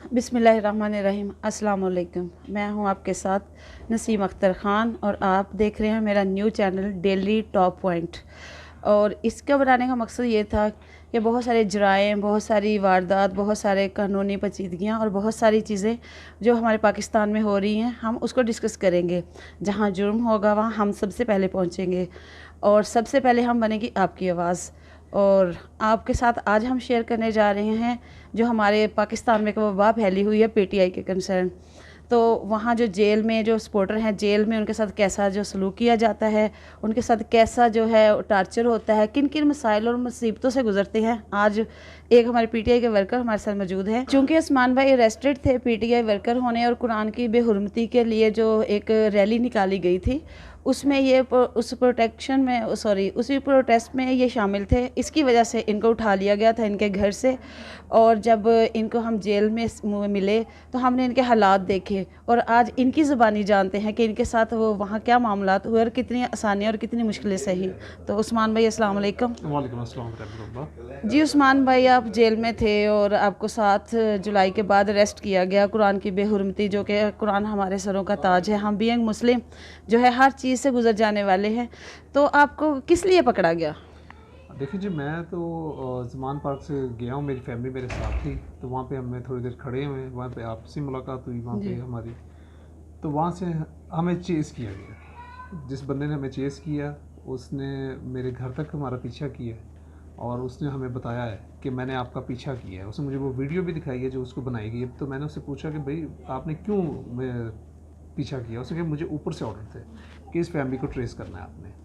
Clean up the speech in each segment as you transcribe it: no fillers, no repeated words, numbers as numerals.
बिस्मिल्लाहिर्रहमानिर्रहीम। अस्सलाम वालेकुम। मैं हूं आपके साथ नसीम अख्तर ख़ान और आप देख रहे हैं मेरा new channel daily top point. और इसका बनाने का मकसद ये था कि बहुत सारे जराइम, बहुत सारी वारदात, बहुत सारे कानूनी पेचीदगियाँ और बहुत सारी चीज़ें जो हमारे पाकिस्तान में हो रही हैं, हम उसको डिस्कस करेंगे। जहाँ जुर्म होगा वहाँ हम सबसे पहले पहुँचेंगे और सबसे पहले हम बनेगी आपकी आवाज़। और आपके साथ आज हम शेयर करने जा रहे हैं जो हमारे पाकिस्तान में एक वबा फैली हुई है पीटीआई के कंसर्न। तो वहाँ जो जेल में जो सपोर्टर हैं, जेल में उनके साथ कैसा जो सलूक किया जाता है, उनके साथ कैसा जो है टार्चर होता है, किन किन मसाइल और मुसीबतों से गुजरते हैं। आज एक हमारे पीटीआई के वर्कर हमारे साथ मौजूद हैं। चूँकि उस्मान भाई अरेस्टेड थे पीटीआई वर्कर होने और कुरान की बेहुरमती के लिए जो एक रैली निकाली गई थी, उसमें ये उस प्रोटेक्शन में उसी प्रोटेस्ट में ये शामिल थे। इसकी वजह से इनको उठा लिया गया था इनके घर से। और जब इनको हम जेल में मिले तो हमने इनके हालात देखे और आज इनकी ज़ुबानी जानते हैं कि इनके साथ वो वहाँ क्या मामलात हुए और कितनी आसानियाँ और कितनी मुश्किलें सही। तो उस्मान भाई अस्सलाम वालेकुम। वालेकुम अस्सलाम रहमतुल्लाह। जी उस्मान भाई, आप जेल में थे और आपको 7 जुलाई के बाद अरेस्ट किया गया कुरान की बेहुरमती, जो कि कुरान हमारे सरों का ताज है। हम बीइंग मुस्लिम जो है हर चीज़ से गुजर जाने वाले हैं, तो आपको किस लिए पकड़ा गया? देखिए जी, मैं तो ज़मान पार्क से गया हूँ, मेरी फैमिली मेरे साथ थी, तो वहाँ पे हमें थोड़ी देर खड़े हुए, वहाँ पे आपसी मुलाकात हुई वहाँ पे हमारी। तो वहाँ से हमें चेज़ किया गया। जिस बंदे ने हमें चेज़ किया उसने मेरे घर तक हमारा पीछा किया और उसने हमें बताया है कि मैंने आपका पीछा किया है। उसने मुझे वो वीडियो भी दिखाई है जो उसको बनाई गई है। तो मैंने उससे पूछा कि भाई आपने क्यों पीछा किया? उसने कहा मुझे ऊपर से ऑर्डर थे कि इस फैमिली को ट्रेस करना है आपने।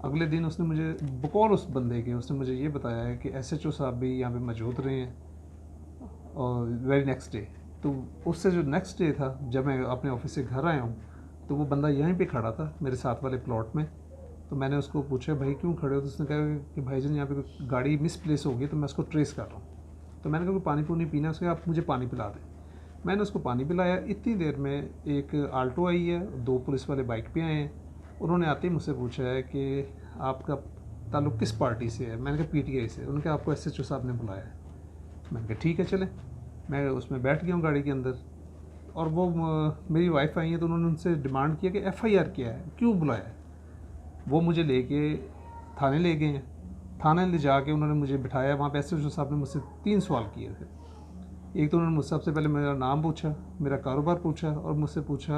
अगले दिन उसने मुझे बकौल उस बंदे के उसने मुझे ये बताया है कि एसएचओ साहब भी यहाँ पे मौजूद रहे हैं और वेरी नेक्स्ट डे। तो उससे जो नेक्स्ट डे था, जब मैं अपने ऑफिस से घर आया हूँ, तो वो बंदा यहीं पे खड़ा था मेरे साथ वाले प्लॉट में। तो मैंने उसको पूछा भाई क्यों खड़े हो? तो उसने कहा कि भाईजान यहाँ पे गाड़ी मिसप्लेस हो गई तो मैं उसको ट्रेस कर रहा हूँ। तो मैंने कहा पानी पूनी पीना? उसके आप मुझे पानी पिला दें। मैंने उसको पानी पिलाया। इतनी देर में एक आल्टो आई है, 2 पुलिस वाले बाइक पे आए हैं। उन्होंने आते ही मुझसे पूछा है कि आपका ताल्लुक़ किस पार्टी से है? मैंने कहा पीटीआई से। उन्होंने कहा आपको एसएचओ साहब ने बुलाया है। मैंने कहा ठीक है चलें। मैं उसमें बैठ गया हूँ गाड़ी के अंदर और वो मेरी वाइफ आई है, तो उन्होंने उनसे डिमांड किया कि एफआईआर किया है, क्यों बुलाया है? वो मुझे लेके थाने ले गए हैं। थाने ले जाके उन्होंने मुझे बिठाया। वहाँ पे एसएचओ साहब ने मुझसे 3 सवाल किए थे। एक तो उन्होंने मुझसे सबसे पहले मेरा नाम पूछा, मेरा कारोबार पूछा और मुझसे पूछा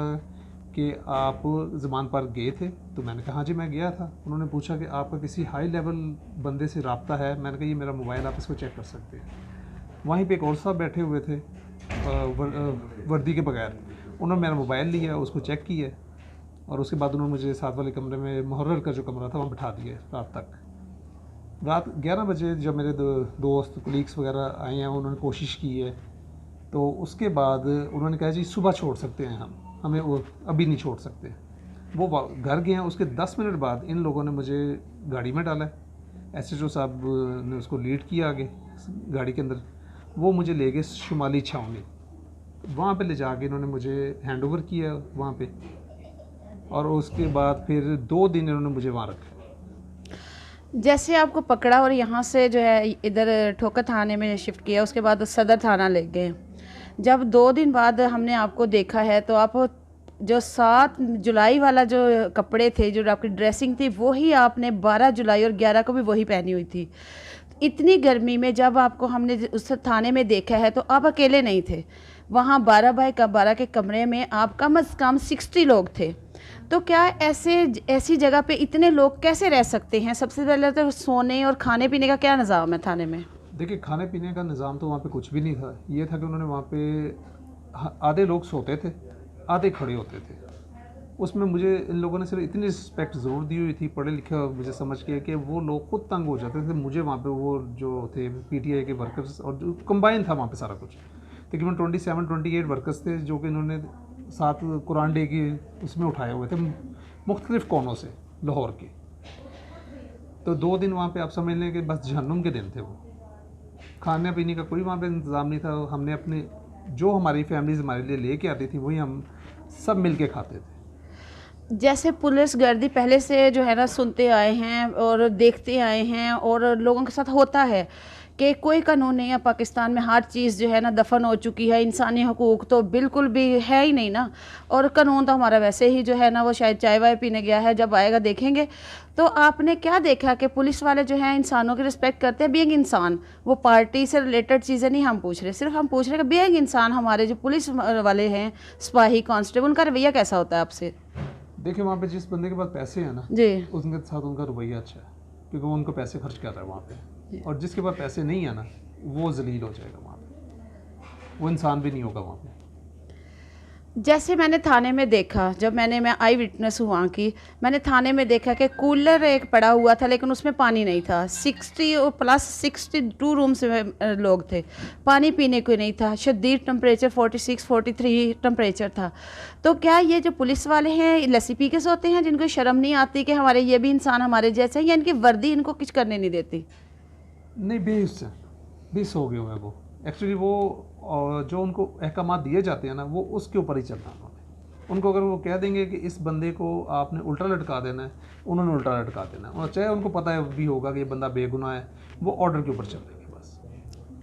कि आप ज़मान पार्क गए थे? तो मैंने कहा हाँ जी मैं गया था। उन्होंने पूछा कि आपका किसी हाई लेवल बंदे से रब्ता है? मैंने कहा ये मेरा मोबाइल, आप इसको चेक कर सकते हैं। वहीं पे एक और साहब बैठे हुए थे वर्दी के बगैर। उन्होंने मेरा मोबाइल लिया, उसको चेक किया और उसके बाद उन्होंने मुझे साथ वाले कमरे में, मुहर्रर का जो कमरा था, वहाँ बिठा दिया रात तक। रात 11 बजे जब मेरे दोस्त कोलीग्स वगैरह आए हैं, उन्होंने कोशिश की है, तो उसके बाद उन्होंने कहा जी सुबह छोड़ सकते हैं, हमें वो अभी नहीं छोड़ सकते। वो घर गए हैं। उसके 10 मिनट बाद इन लोगों ने मुझे गाड़ी में डाला। एसएचओ साहब ने उसको लीड किया आगे गाड़ी के अंदर। वो मुझे ले गए शुमाली छावनी। वहाँ पे ले जाके इन्होंने मुझे हैंड ओवर किया वहाँ पे, और उसके बाद फिर 2 दिन इन्होंने मुझे वहाँ रखा। जैसे आपको पकड़ा और यहाँ से जो है इधर ठोकर थाने में शिफ्ट किया, उसके बाद सदर थाना ले गए। जब 2 दिन बाद हमने आपको देखा है तो आप जो 7 जुलाई वाला जो कपड़े थे, जो आपकी ड्रेसिंग थी, वही आपने 12 जुलाई और 11 को भी वही पहनी हुई थी। इतनी गर्मी में जब आपको हमने उस थाने में देखा है तो आप अकेले नहीं थे। वहाँ 12 बाय 12 के कमरे में आप कम से कम 60 लोग थे। तो क्या ऐसी जगह पे इतने लोग कैसे रह सकते हैं? सबसे पहले तो सोने और खाने पीने का क्या निज़ाम है थाने में? देखिए, खाने पीने का निज़ाम तो वहाँ पे कुछ भी नहीं था। ये था कि उन्होंने वहाँ पे आधे लोग सोते थे, आधे खड़े होते थे। उसमें मुझे इन लोगों ने सिर्फ इतनी रिस्पेक्ट ज़रूर दी हुई थी, पढ़े लिखे मुझे समझ के, कि वो लोग खुद तंग हो जाते थे। मुझे वहाँ पे वो जो थे पीटीआई के वर्कर्स, और जो कंबाइन था वहाँ पे सारा कुछ, तकरीबन 27-28 वर्कर्स थे जो कि इन्होंने साथ कुरान डे की उसमें उठाए हुए थे मुख्तलिफ़ कोनों से लाहौर के। तो 2 दिन वहाँ पे आप समझ लें कि बस जहन्नुम के दिन थे वो। खाने पीने का कोई वहाँ पे इंतज़ाम नहीं था। हमने अपने जो हमारी फैमिलीज़ हमारे लिए लेके आती थी वही हम सब मिल के खाते थे। जैसे पुलिस गर्दी पहले से जो है ना सुनते आए हैं और देखते आए हैं और लोगों के साथ होता है कि कोई कानून नहीं है पाकिस्तान में, हर चीज़ जो है ना दफन हो चुकी है, इंसानी हकूक़ तो बिल्कुल भी है ही नहीं ना। और कानून तो हमारा वैसे ही जो है ना वो शायद चाय वाय पीने गया है, जब आएगा देखेंगे। तो आपने क्या देखा कि पुलिस वाले जो हैं इंसानों की रिस्पेक्ट करते हैं, बीइंग इंसान। वो पार्टी से रिलेटेड चीज़ें नहीं हम पूछ रहे, सिर्फ हम पूछ रहे हैं कि बीइंग इंसान हमारे जो पुलिस वाले हैं, सिपाही, कांस्टेबल, उनका रवैया कैसा होता है आपसे? देखिए वहाँ पे जिस बंदे के पास पैसे हैं ना, जी उनके साथ उनका रवैया अच्छा है, क्योंकि वो उनको पैसे खर्च कर रहा है वहाँ पे। और जिसके पास पैसे नहीं है ना, वो जलील हो जाएगा वहाँ पे, वो इंसान भी नहीं होगा वहाँ पे। जैसे मैंने थाने में देखा, जब मैं आई विटनेस हूँ वहाँ की, मैंने थाने में देखा कि कूलर एक पड़ा हुआ था लेकिन उसमें पानी नहीं था। 60 और प्लस 62 रूम्स में लोग थे, पानी पीने को नहीं था, शदीद टेम्परेचर 46 43 टेम्परेचर था। तो क्या ये जो पुलिस वाले हैं लस्सी पी के सोते हैं, जिनको शर्म नहीं आती कि हमारे ये भी इंसान हमारे जैसे हैं, या इनकी वर्दी इनको कुछ करने नहीं देती? नहीं, बेस हो गए हुए हैं वो। एक्चुअली वो जो उनको अहकामात दिए जाते हैं ना, वो उसके ऊपर ही चलना है उन्होंने। उनको अगर वो कह देंगे कि इस बंदे को आपने उल्टा लटका देना है, उन्होंने उल्टा लटका देना है। और चाहे उनको पता है भी होगा कि ये बंदा बेगुनाह है, वो ऑर्डर के ऊपर चलेंगे बस।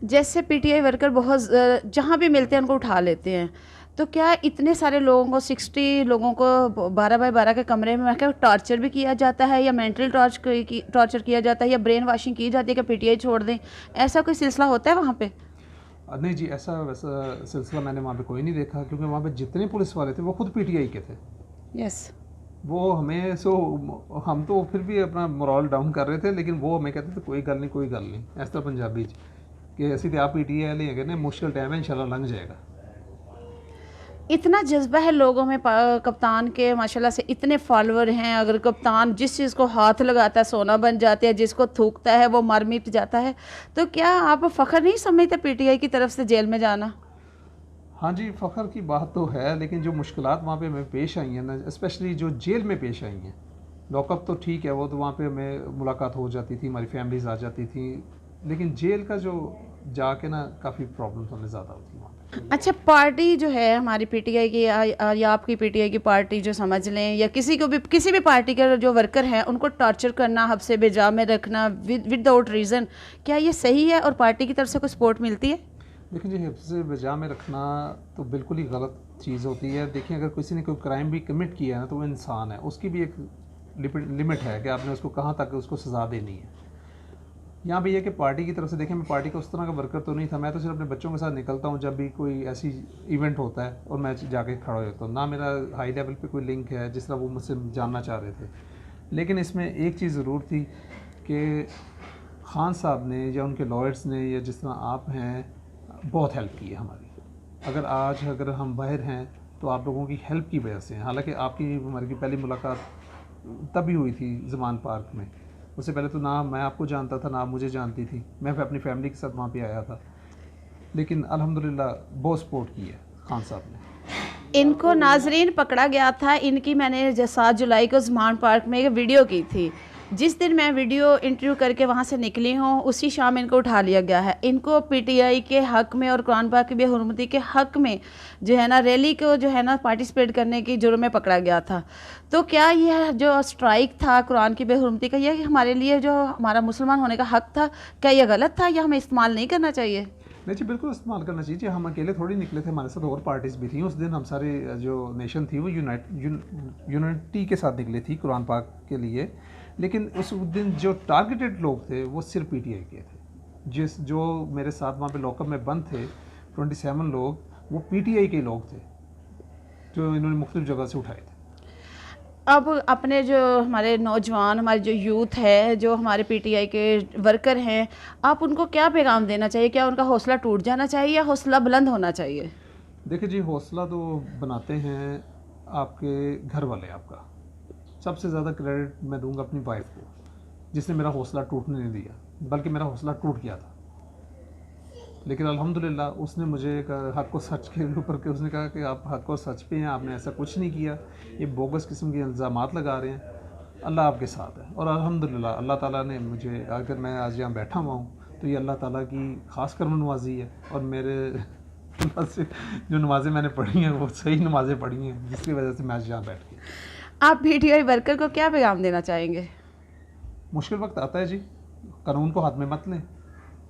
जैसे पीटीआई वर्कर बहुत जहाँ भी मिलते हैं उनको उठा लेते हैं, तो क्या इतने सारे लोगों को 60 लोगों को 12 बाय 12 के कमरे में क्या टॉर्चर भी किया जाता है, या मेंटल टॉर्चर किया जाता है, या ब्रेन वॉशिंग की जाती है कि पीटीआई छोड़ दें? ऐसा कोई सिलसिला होता है वहाँ पे? नहीं जी, ऐसा वैसा सिलसिला मैंने वहाँ पे कोई नहीं देखा, क्योंकि वहाँ पे जितने पुलिस वाले थे वो खुद पीटीआई के थे। यस। वो हमें हम तो फिर भी अपना मोरल डाउन कर रहे थे, लेकिन वो हमें कहते थे कोई गल नहीं ऐसा तो पंजाबी कि ऐसी तो आप पीटीआई वाले हैं, मुश्किल टाइम है, इंशाल्लाह लंघ जाएगा। इतना जज्बा है लोगों में, कप्तान के माशाल्लाह से इतने फॉलोअर हैं। अगर कप्तान जिस चीज़ को हाथ लगाता है सोना बन जाता है, जिसको थूकता है वो मर मिट जाता है। तो क्या आप फ़ख्र नहीं समझते पीटीआई की तरफ से जेल में जाना? हाँ जी, फ़ख्र की बात तो है, लेकिन जो मुश्किलात वहाँ पे हमें पेश आई हैं ना, स्पेशली जो जेल में पेश आई हैं। लॉकअप तो ठीक है, वो तो वहाँ पे हमें मुलाकात हो जाती थी, हमारी फैमिलीज़ आ जाती थी, लेकिन जेल का जो जाके ना काफ़ी प्रॉब्लम्स हमें ज़्यादा होती हैं। अच्छा, पार्टी जो है हमारी पीटीआई की या आपकी पीटीआई की पार्टी जो समझ लें, या किसी को भी, किसी भी पार्टी के जो वर्कर हैं उनको टॉर्चर करना, हब्से बेजा में रखना विदाउट रीज़न, क्या ये सही है और पार्टी की तरफ से कोई सपोर्ट मिलती है? देखिए जी, हब्से बेजा में रखना तो बिल्कुल ही गलत चीज़ होती है। देखिए, अगर किसी ने कोई क्राइम भी कमिट किया है ना, तो वो इंसान है, उसकी भी एक लिमिट है कि आपने उसको कहाँ तक उसको सज़ा देनी है। यहाँ भी ये कि पार्टी की तरफ से देखें, मैं पार्टी का उस तरह का वर्कर तो नहीं था, मैं तो सिर्फ अपने बच्चों के साथ निकलता हूँ जब भी कोई ऐसी इवेंट होता है और मैं जाके खड़ा होता हूँ। ना मेरा हाई लेवल पे कोई लिंक है जिस तरह वो मुझसे जानना चाह रहे थे। लेकिन इसमें एक चीज़ ज़रूर थी कि खान साहब ने या उनके लॉयर्स ने या जिस तरह आप हैं, बहुत हेल्प की है हमारी। अगर हम बाहर हैं तो आप लोगों की हेल्प की वजह से हैं। हालाँकि आपकी हमारी पहली मुलाकात तभी हुई थी ज़मान पार्क में, उससे पहले तो ना मैं आपको जानता था ना आप मुझे जानती थी। मैं अपनी फैमिली के साथ वहाँ पे आया था, लेकिन अल्हम्दुलिल्लाह बहुत सपोर्ट की है खान साहब ने। इनको नाजरीन पकड़ा गया था, इनकी मैंने 7 जुलाई को ज़मान पार्क में एक वीडियो की थी। जिस दिन मैं वीडियो इंटरव्यू करके वहाँ से निकली हूँ, उसी शाम इनको उठा लिया गया है। इनको पीटीआई के हक़ में और कुरान पाक की बेहुरमती के हक़ में जो है ना रैली को जो है ना पार्टिसिपेट करने की जुर्म में पकड़ा गया था। तो क्या यह जो स्ट्राइक था कुरान की बेहुरमती का, यह हमारे लिए जो हमारा मुसलमान होने का हक़ था, क्या यह गलत था या हमें इस्तेमाल नहीं करना चाहिए? नहीं जी, बिल्कुल इस्तेमाल करना चाहिए। हम अकेले थोड़ी निकले थे, हमारे साथ और पार्टीज़ भी थी। उस दिन हम सारे जो नेशन थी वो यूनिटी के साथ निकले थी कुरान पाक के लिए। लेकिन उस दिन जो टारगेटेड लोग थे वो सिर्फ पीटीआई के थे। जो मेरे साथ वहाँ पे लॉकअप में बंद थे 27 लोग, वो पीटीआई के लोग थे जो इन्होंने मुख्तलिफ जगह से उठाए थे। अब अपने जो हमारे नौजवान, हमारे जो यूथ है, जो हमारे पीटीआई के वर्कर हैं, आप उनको क्या पैगाम देना चाहिए? क्या उनका हौसला टूट जाना चाहिए या हौसला बुलंद होना चाहिए? देखिए जी, हौसला तो बनाते हैं आपके घर वाले। आपका सबसे ज़्यादा क्रेडिट मैं दूंगा अपनी वाइफ को, जिसने मेरा हौसला टूटने नहीं दिया, बल्कि मेरा हौसला टूट गया था। लेकिन अल्हम्दुलिल्लाह उसने मुझे हक़ और सच के ऊपर के उसने कहा कि आप हक़ और सच पे हैं, आपने ऐसा कुछ नहीं किया, ये बोगस किस्म के इल्ज़ामात लगा रहे हैं, अल्लाह आपके साथ है। और अल्हम्दुलिल्लाह अल्लाह ताला ने मुझे, अगर मैं आज यहाँ बैठा हुआ हूँ तो ये अल्लाह ताला की ख़ास करम नवाजी है। और मेरे अल्लाह से जो नमाज़ें मैंने पढ़ी हैं वो सही नमाज़ें पढ़ी हैं, जिसकी वजह से मैं आज यहाँ बैठ गया। आप पीटीआई वर्कर को क्या पैगाम देना चाहेंगे? मुश्किल वक्त आता है जी, कानून को हाथ में मत लें,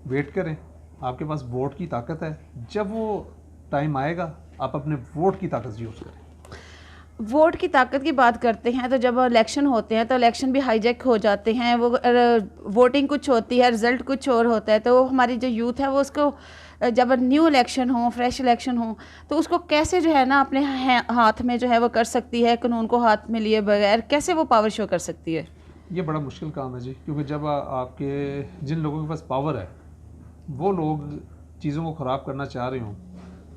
वेट करें, आपके पास वोट की ताकत है, जब वो टाइम आएगा आप अपने वोट की ताकत यूज़ करें। वोट की ताकत की बात करते हैं तो जब इलेक्शन होते हैं तो इलेक्शन भी हाईजैक हो जाते हैं, वो वोटिंग कुछ होती है, रिज़ल्ट कुछ और होता है, तो हमारी जो यूथ है वो उसको जब न्यू इलेक्शन हो, फ्रेश इलेक्शन हो, तो उसको कैसे जो है ना अपने हाथ में जो है वो कर सकती है, कानून को हाथ में लिए बगैर कैसे वो पावर शो कर सकती है? ये बड़ा मुश्किल काम है जी, क्योंकि जब आपके जिन लोगों के पास पावर है वो लोग चीज़ों को ख़राब करना चाह रहे हों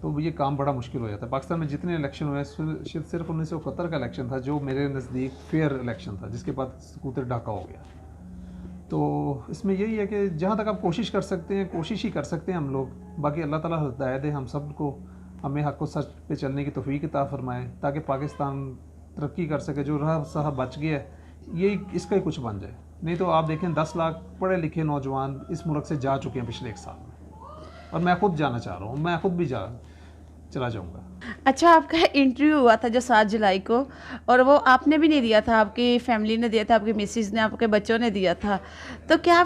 तो ये काम बड़ा मुश्किल हो जाता है। पाकिस्तान में जितने इलेक्शन हुए सिर्फ 1971 का इलेक्शन था जो मेरे नज़दीक फेयर इलेक्शन था, जिसके बाद सकूतर ढाका हो गया। तो इसमें यही है कि जहाँ तक आप कोशिश कर सकते हैं कोशिश ही कर सकते हैं हम लोग, बाकी अल्लाह ताला हिदायत है हम सब को, हमें हक़ व सच पे चलने की तौफ़ीक अता फ़रमाए ताकि पाकिस्तान तरक्की कर सके। जो राह साहब बच गया है ये इसका ही कुछ बन जाए, नहीं तो आप देखें 10 लाख पढ़े लिखे नौजवान इस मुल्क से जा चुके हैं पिछले 1 साल में, और मैं ख़ुद जाना चाह रहा हूँ, मैं ख़ुद भी चला जाऊँगा। अच्छा, आपका इंटरव्यू हुआ था जो 7 जुलाई को, और वो आपने भी नहीं दिया था, आपकी फैमिली ने दिया था, आपकी मिसेज ने, आपके बच्चों ने दिया था, तो क्या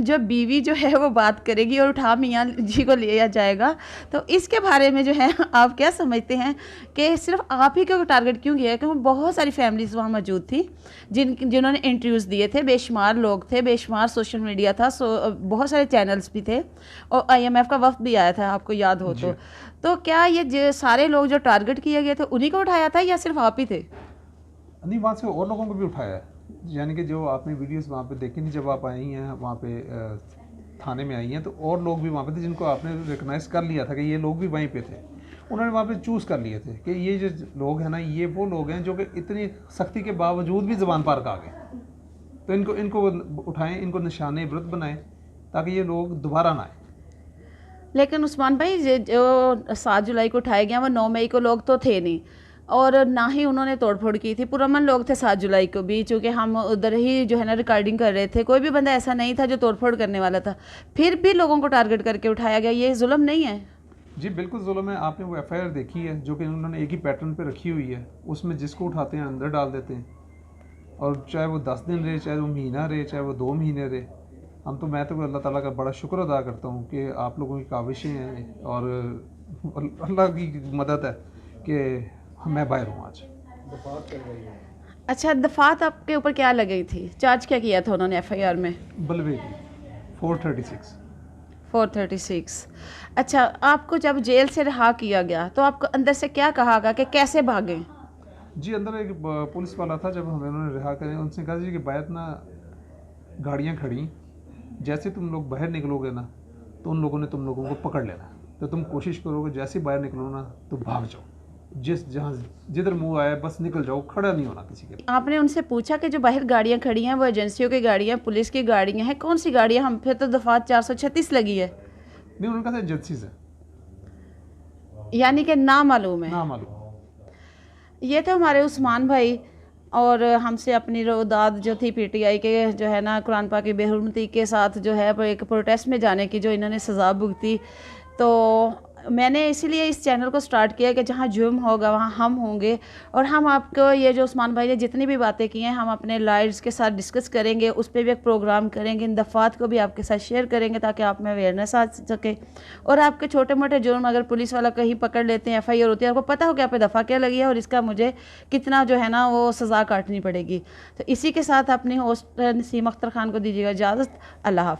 जो बीवी जो है वो बात करेगी और उठा मियाँ जी को लिया जाएगा, तो इसके बारे में जो है आप क्या समझते हैं कि सिर्फ आप ही को टारगेट क्यों किया है? क्योंकि बहुत सारी फैमिलीज वहाँ मौजूद थी जिन्होंने इंटरव्यूज़ दिए थे, बेशुमार लोग थे, बेशुमार सोशल मीडिया था, बहुत सारे चैनल्स भी थे, और IMF का वफ्द भी आया था, आपको याद हो तो क्या ये सारे लोग जो टारगेट किए गए थे उन्हीं को उठाया था या सिर्फ आप ही थे? नहीं, वहाँ से और लोगों को भी उठाया है, यानी कि जो आपने वीडियोस वहाँ पे देखी नहीं, जब आप आई हैं वहाँ पे थाने में आई हैं तो और लोग भी वहाँ पे थे जिनको आपने रिकगनाइज कर लिया था कि ये लोग भी वहीं पे थे। उन्होंने वहाँ पे चूज़ कर लिए थे कि ये जो लोग हैं ना, ये वो लोग हैं जो कि इतनी सख्ती के बावजूद भी ज़बान पार आ गए, तो इनको उठाएँ, इनको निशाने इबरत बनाएँ ताकि ये लोग दोबारा ना आए। लेकिन उस्मान भाई जो 7 जुलाई को उठाए गया वो 9 मई को लोग तो थे नहीं, और ना ही उन्होंने तोड़फोड़ की थी, पुरअमन लोग थे 7 जुलाई को भी, चूँकि हम उधर ही जो है ना रिकॉर्डिंग कर रहे थे, कोई भी बंदा ऐसा नहीं था जो तोड़फोड़ करने वाला था, फिर भी लोगों को टारगेट करके उठाया गया, ये जुल्म नहीं है? जी बिल्कुल जुल्म है। आपने वो FIR देखी है जो कि उन्होंने एक ही पैटर्न पे रखी हुई है, उसमें जिसको उठाते हैं अंदर डाल देते हैं, और चाहे वो 10 दिन रहे, चाहे वो महीना रहे, चाहे वो 2 महीने रहे। मैं तो अल्लाह ताला का बड़ा शुक्र अदा करता हूँ कि आप लोगों की काविशें हैं और अल्लाह की मदद है कि मैं बाहर हूँ आज। अच्छा, दफात आपके ऊपर क्या लगी थी? चार्ज क्या किया था उन्होंने FIR में? बलवे की 436। अच्छा, आपको जब जेल से रिहा किया गया तो आपको अंदर से क्या कहा गया कि कैसे भागें? जी, अंदर एक पुलिस वाला था, जब हमें उन्होंने रिहा करें उनसे कहा जी कि बाहर ना गाड़ियाँ खड़ी, जैसे तुम लोग बाहर निकलोगे ना तो उन लोगों ने तुम लोगों को पकड़ लेना, तो तुम कोशिश करोगे जैसे बाहर निकलो ना तो भाग जाओ, जिधर मुंह आया बस निकल जाओ, खड़ा नहीं होना किसी के। आपने उनसे पूछा कि जो बाहर गाड़ियां खड़ी हैं वो एजेंसियों की गाड़ियां, पुलिस की गाड़ियां हैं, कौन सी गाड़ियां? हम फिर तो दफात 436 लगी है। नहीं, उनका था एजेंसी से, यानी कि ना मालूम है। ना मालूम। ये तो हमारे उस्मान भाई, और हमसे अपनी रोदाद जो थी PTI के जो है ना कुरान पाक की बेहुरमती के साथ जो है एक प्रोटेस्ट में जाने की जो इन्होंने सज़ा भुगती, तो मैंने इसीलिए इस चैनल को स्टार्ट किया कि जहाँ जुर्म होगा वहाँ हम होंगे, और हम आपको ये जो उस्मान भाई ने जितनी भी बातें की हैं हम अपने लाइव्स के साथ डिस्कस करेंगे, उस पर भी एक प्रोग्राम करेंगे, इन दफ़ात को भी आपके साथ शेयर करेंगे ताकि आप में अवेयरनेस आ सके, और आपके छोटे मोटे जुर्म अगर पुलिस वाला कहीं पकड़ लेते हैं, FIR होती है, आपको पता हो कि आप पे दफ़ा क्या लगी है और इसका मुझे कितना जो है ना वो सज़ा काटनी पड़ेगी। तो इसी के साथ अपनी होस्ट नसीम अख्तर ख़ान को दीजिएगा इजाज़त। अल्लाह हाफ़िज़।